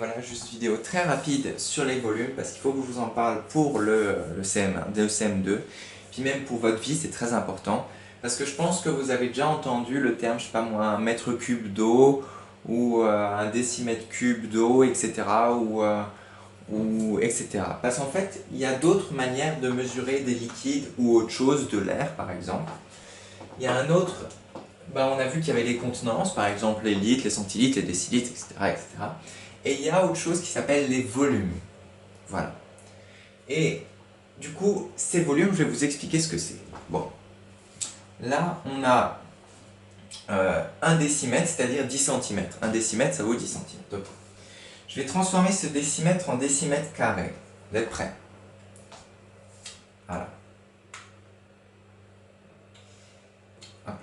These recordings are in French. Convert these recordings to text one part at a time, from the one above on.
voilà, juste vidéo très rapide sur les volumes parce qu'il faut que je vous en parle pour le CM1, le CM2, puis même pour votre vie c'est très important parce que je pense que vous avez déjà entendu le terme, je sais pas moi, un mètre cube d'eau ou un décimètre cube d'eau, etc. ou etc. Parce qu'en fait, il y a d'autres manières de mesurer des liquides ou autre chose, de l'air par exemple. Il y a un autre, on a vu qu'il y avait les contenances, par exemple les litres, les centilitres, les décilitres, etc., etc. Et il y a autre chose qui s'appelle les volumes. Voilà. Et du coup, ces volumes, je vais vous expliquer ce que c'est. Bon. Là, on a un décimètre, c'est-à-dire 10 centimètres. Un décimètre, ça vaut 10 centimètres. Donc, je vais transformer ce décimètre en décimètre carré. Vous êtes prêts? Voilà. Hop.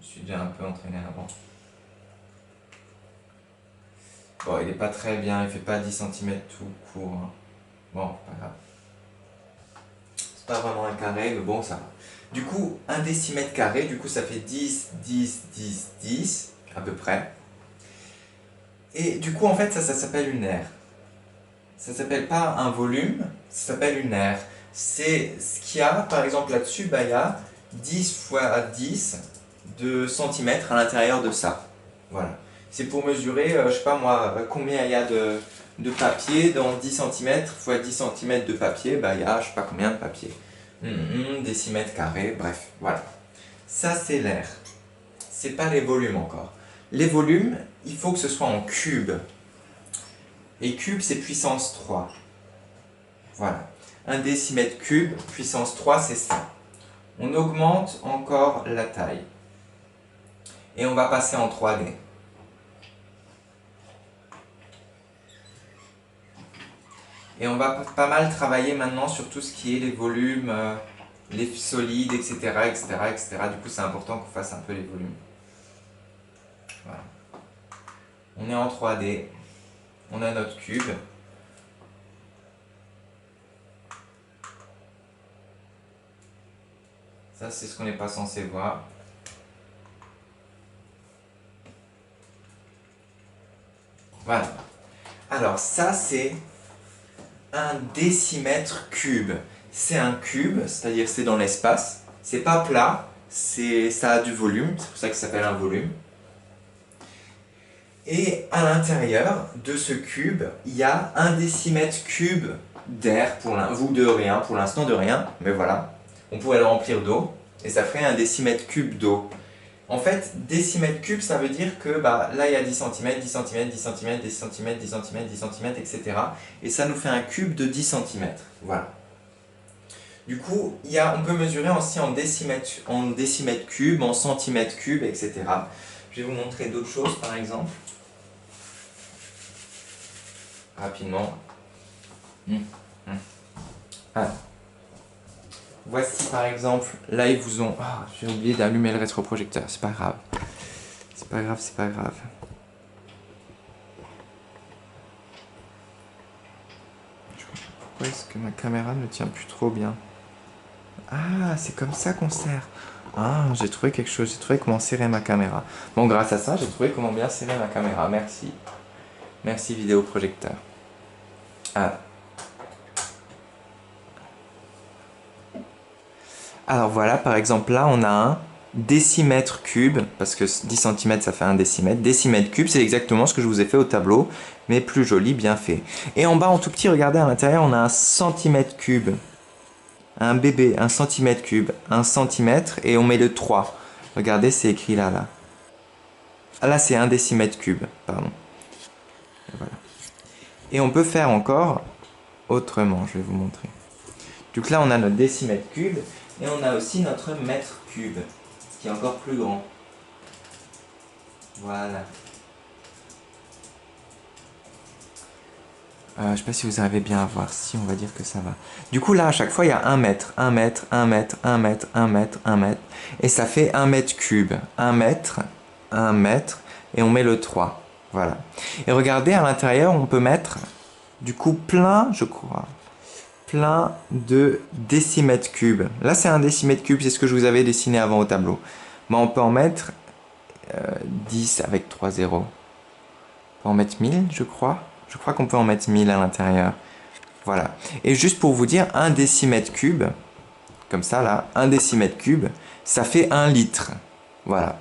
Je suis déjà un peu entraîné avant. Bon, il n'est pas très bien, il fait pas 10 cm tout court. Hein. Bon, pas grave. C'est pas vraiment un carré, mais bon, ça va. Du coup, un décimètre carré, du coup, ça fait 10, 10, 10, 10, à peu près. Et du coup, en fait, ça s'appelle une aire. Ça s'appelle pas un volume, ça s'appelle une aire. C'est ce qu'il y a, par exemple, là-dessus, il y a 10 fois 10 de centimètres à l'intérieur de ça. Voilà. C'est pour mesurer, je sais pas moi, combien il y a de papier dans 10 cm fois 10 cm de papier, il y a je sais pas combien de papier. Décimètre carré, bref, voilà. Ça c'est l'air. C'est pas les volumes encore. Les volumes, il faut que ce soit en cube. Et cube c'est puissance 3. Voilà. Un décimètre cube, puissance 3, c'est ça. On augmente encore la taille. Et on va passer en 3D. Et on va pas mal travailler maintenant sur tout ce qui est les volumes, les solides, etc., etc., etc. Du coup, c'est important qu'on fasse un peu les volumes. Voilà. On est en 3D. On a notre cube. Ça, c'est ce qu'on n'est pas censé voir. Voilà. Alors, ça, c'est un décimètre cube. C'est un cube, c'est-à-dire c'est dans l'espace. C'est pas plat, ça a du volume, c'est pour ça que ça s'appelle un volume. Et à l'intérieur de ce cube, il y a un décimètre cube d'air, ou de rien, pour l'instant de rien, mais voilà. On pourrait le remplir d'eau, et ça ferait un décimètre cube d'eau. En fait, décimètre cube, ça veut dire que là, il y a 10 cm, 10 cm, 10 cm, 10 cm, 10 cm, 10 cm, etc. Et ça nous fait un cube de 10 cm. Voilà. Du coup, on peut mesurer aussi en décimètre cube, en centimètre cube, etc. Je vais vous montrer d'autres choses, par exemple. Rapidement. Alors. Voici par exemple, là ils vous ont... Ah, j'ai oublié d'allumer le rétroprojecteur, c'est pas grave. C'est pas grave, c'est pas grave. Pourquoi est-ce que ma caméra ne tient plus trop bien? Ah, c'est comme ça qu'on sert. Ah, j'ai trouvé quelque chose, j'ai trouvé comment serrer ma caméra. Bon, grâce à ça, j'ai trouvé comment bien serrer ma caméra, merci. Merci vidéoprojecteur. Ah. Alors voilà, par exemple, là, on a un décimètre cube, parce que 10 cm, ça fait un décimètre. Décimètre cube, c'est exactement ce que je vous ai fait au tableau, mais plus joli, bien fait. Et en bas, en tout petit, regardez, à l'intérieur, on a un centimètre cube. Un bébé, un centimètre cube, un centimètre, et on met le 3. Regardez, c'est écrit là, là. Ah, là, c'est un décimètre cube, pardon. Et voilà. Et on peut faire encore autrement, je vais vous montrer. Donc là, on a notre décimètre cube, et on a aussi notre mètre cube, qui est encore plus grand. Voilà. Je ne sais pas si vous arrivez bien à voir, si on va dire que ça va. Du coup là, à chaque fois, il y a 1 mètre, 1 mètre, 1 mètre, 1 mètre, 1 mètre, 1 mètre, et ça fait 1 mètre cube. 1 mètre, et on met le 3. Voilà. Et regardez, à l'intérieur, on peut mettre, du coup, plein, je crois, plein de décimètres cubes. Là, c'est un décimètre cube, c'est ce que je vous avais dessiné avant au tableau. Mais on peut en mettre 10 avec 3 zéros. On peut en mettre 1000, je crois. Je crois qu'on peut en mettre 1000 à l'intérieur. Voilà. Et juste pour vous dire, 1 décimètre cube, comme ça là, 1 décimètre cube, ça fait 1 litre. Voilà.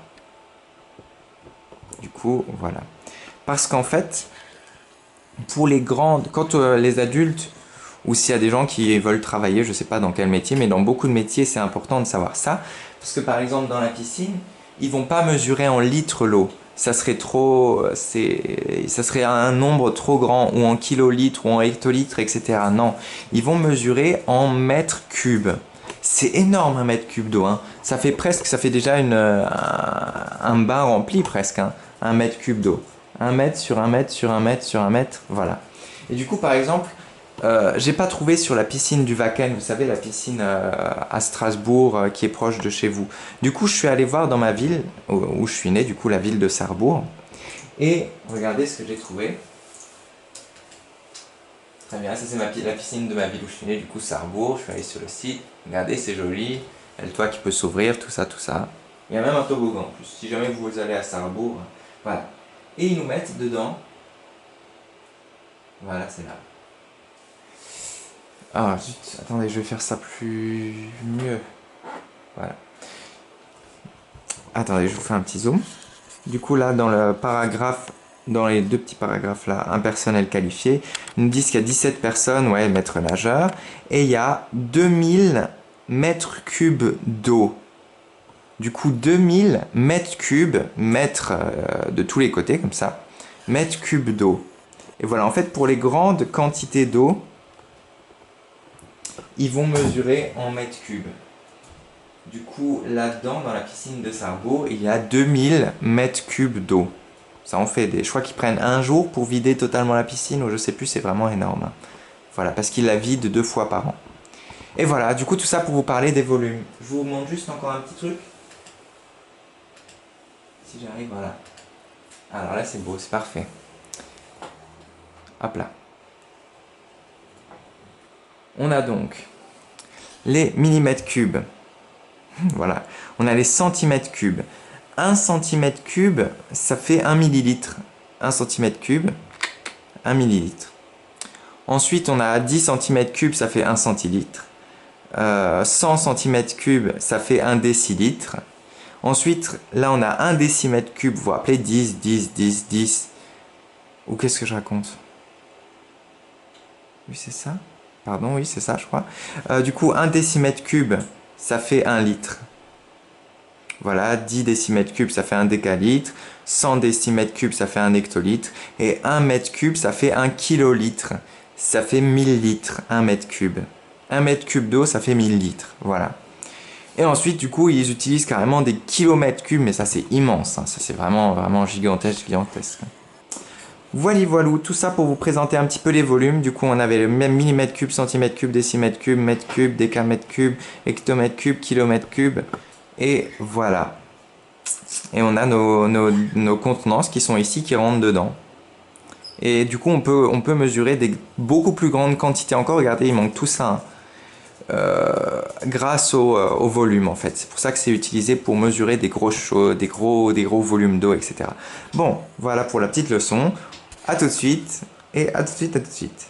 Du coup, voilà. Parce qu'en fait, pour les grandes, quand les adultes, ou s'il y a des gens qui veulent travailler, je ne sais pas dans quel métier, mais dans beaucoup de métiers, c'est important de savoir ça. Parce que par exemple, dans la piscine, ils vont pas mesurer en litres l'eau. Ça serait ça serait un nombre trop grand, ou en kilolitres, ou en hectolitres, etc. Non, ils vont mesurer en mètres cubes. C'est énorme un mètre cube d'eau, hein. Ça fait déjà un bain rempli presque, hein, un mètre cube d'eau. 1 mètre sur 1 mètre sur 1 mètre sur 1 mètre, voilà. Et du coup, par exemple, j'ai pas trouvé sur la piscine du Wacken, vous savez, la piscine à Strasbourg qui est proche de chez vous. Du coup, je suis allé voir dans ma ville, où je suis né, du coup, la ville de Sarrebourg. Et regardez ce que j'ai trouvé. Très bien, ça c'est la piscine de ma ville où je suis né, du coup, Sarrebourg. Je suis allé sur le site. Regardez, c'est joli. Il y a le toit qui peut s'ouvrir, tout ça, tout ça. Il y a même un toboggan en plus. Si jamais vous allez à Sarrebourg, voilà. Et ils nous mettent dedans. Voilà, c'est là. Ah zut, attendez, je vais faire ça mieux. Voilà. Attendez, je vous fais un petit zoom. Du coup, là, dans le paragraphe, dans les 2 petits paragraphes là, un personnel qualifié, ils nous disent qu'il y a 17 personnes, ouais, maîtres nageurs, et il y a 2000 mètres cubes d'eau. Du coup, 2000 mètres cubes, mètres de tous les côtés, comme ça, mètres cubes d'eau. Et voilà, en fait, pour les grandes quantités d'eau, ils vont mesurer en mètres cubes. Du coup, là-dedans, dans la piscine de Sarrebourg, il y a 2000 mètres cubes d'eau. Ça en fait des... Je crois qu'ils prennent un jour pour vider totalement la piscine, ou je sais plus, c'est vraiment énorme. Voilà, parce qu'ils la vident 2 fois par an. Et voilà, du coup, tout ça pour vous parler des volumes. Je vous montre juste encore un petit truc. Si j'arrive, voilà. Alors là, c'est beau, c'est parfait. Hop là. On a donc les millimètres cubes. Voilà. On a les centimètres cubes. 1 centimètre cube, ça fait 1 millilitre. 1 centimètre cube, 1 millilitre. Ensuite, on a 10 centimètres cubes, ça fait 1 centilitre. 100 centimètres cubes, ça fait 1 décilitre. Ensuite, là, on a 1 décimètre cube, vous vous rappelez, 10, 10, 10, 10. Ou qu'est-ce que je raconte? Oui, c'est ça. Pardon, oui, c'est ça, je crois. Du coup, 1 décimètre cube, ça fait 1 litre. Voilà, 10 décimètres cubes, ça fait 1 décalitre. 100 décimètres cubes, ça fait 1 hectolitre. Et 1 mètre cube, ça fait 1 kilolitre. Ça fait 1000 litres, 1 mètre cube. 1 mètre cube d'eau, ça fait 1000 litres. Voilà. Et ensuite, du coup, ils utilisent carrément des kilomètres cubes, mais ça, c'est immense. Hein. Ça, c'est vraiment, vraiment gigantesque, gigantesque. Voilà, voilà, tout ça pour vous présenter un petit peu les volumes. Du coup, on avait le même millimètre cube, centimètre cube, décimètre cube, mètre cube, décamètre cube, hectomètre cube, kilomètre cube. Et voilà. Et on a nos contenances qui sont ici, qui rentrent dedans. Et du coup, on peut mesurer des beaucoup plus grandes quantités encore. Regardez, il manque tout ça. Hein. Grâce au volume, en fait. C'est pour ça que c'est utilisé pour mesurer des grosses choses, des gros volumes d'eau, etc. Bon, voilà pour la petite leçon. À tout de suite, et à tout de suite, à tout de suite.